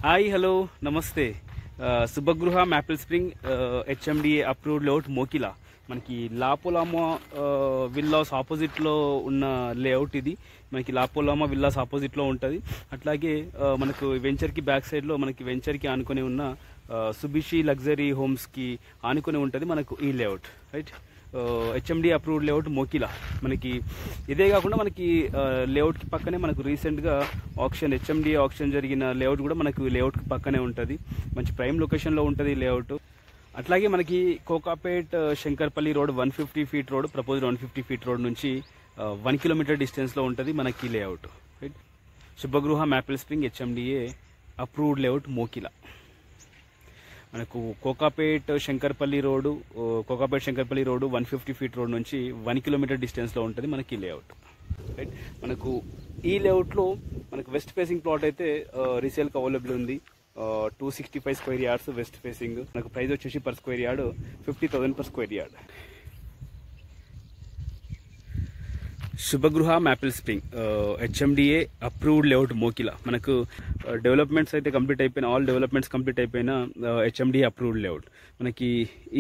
Hi hello నమస్తే. Shubhagruha maple spring HMDA approved layout Mokila. మనకి లాపోలామా villas ఆపోజిట్లో ఉన్న లేఅవుట్ ఇది. మనకి లాపోలామా విల్లాస్ ఆపోజిట్లో ఉంటుంది. అట్లాగే మనకు వెంచర్కి బ్యాక్ సైడ్లో మనకి వెంచర్కి ఆనుకొని ఉన్న సుబిషి లగ్జరీ హోమ్స్కి ఆనుకొని ఉంటుంది మనకు ఈ layout, right. HMD approved layout Mokila. మనకి ఇదే కాకుండా మనకి లేఅవుట్కి పక్కనే మనకు రీసెంట్గా హెచ్ఎండి ఆప్షన్ జరిగిన లేఅవుట్ కూడా మనకు లేఅవుట్కి పక్కనే ఉంటుంది. మంచి ప్రైమ్ లొకేషన్లో ఉంటుంది లేఅవుట్. అట్లాగే మనకి Kokapet Shankarpalli road 150 feet road, proposed 150 feet road నుంచి 1 కిలోమీటర్ డిస్టెన్స్లో ఉంటుంది మనకి layout, right. Shubhagruha maple spring HMDA approved layout Mokila. మనకు Kokapet Shankarpalli road 150 feet road నుంచి 1 కిలోమీటర్ డిస్టెన్స్లో ఉంటుంది మనకి లేఅవుట్, రైట్. మనకు ఈ లేఅవుట్లో మనకు వెస్ట్ ఫేసింగ్ ప్లాట్ అయితే రీసేల్కి అవైలబుల్ ఉంది. 265 స్క్వేర్ యార్డ్స్ వెస్ట్ ఫేసింగ్. మనకు ప్రైస్ వచ్చేసి per square yard 50,000 per square yard. Shubhagruha maple spring HMDA approved layout Mokila. మనకు డెవలప్మెంట్స్ అయితే కంప్లీట్ అయిపోయిన, ఆల్ డెవలప్మెంట్స్ కంప్లీట్ అయిపోయిన హెచ్ఎండిఏ అప్రూవ్డ్ లేఅవుట్. మనకి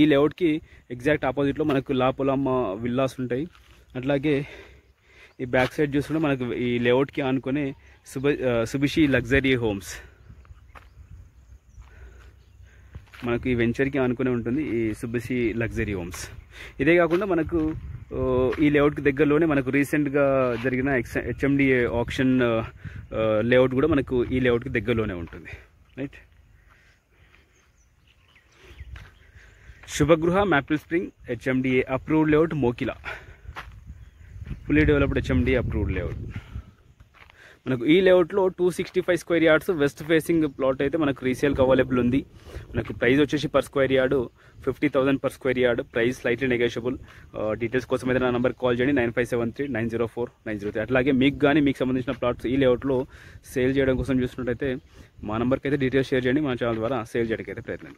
ఈ లేఅవుట్కి ఎగ్జాక్ట్ ఆపోజిట్లో మనకు లాపోలామా విల్లాస్ ఉంటాయి. అట్లాగే ఈ బ్యాక్ సైడ్ చూసుకుంటే మనకు ఈ లేఅవుట్కి ఆనుకొని సుబిషి లగ్జరీ హోమ్స్ మనకు ఈ వెంచర్కి ఆనుకునే ఉంటుంది ఈ సుబిషి లగ్జరీ హోమ్స్. ఇదే కాకుండా మనకు ఈ లేఅవుట్కి దగ్గరలోనే మనకు రీసెంట్గా జరిగిన హెచ్ఎండిఏ ఆప్షన్ లేఅవుట్ కూడా మనకు ఈ లేఅవుట్కి దగ్గరలోనే ఉంటుంది, right. Shubhagruha maple spring HMDA approved layout Mokila. Fully developed HMDA approved layout. మనకు ఈ లేఅవుట్లో 265 square yards west facing plot అయితే మనకు రీసేల్కి అవైలబుల్ ఉంది. మనకు ప్రైస్ వచ్చేసి per square yard 50,000 per square yard. Price slightly negotiable. Details కోసం అయితే నా నెంబర్కి కాల్ చేయండి 9573-904-903. అట్లాగే మీకు సంబంధించిన ప్లాట్స్ ఈ లేఅవుట్లో సేల్ చేయడం కోసం చూసినట్టయితే మా నెంబర్కి అయితే డీటెయిల్స్ షేర్ చేయండి. మా ఛానల్ ద్వారా సేల్ చేయడానికి అయితే ప్రయత్నం.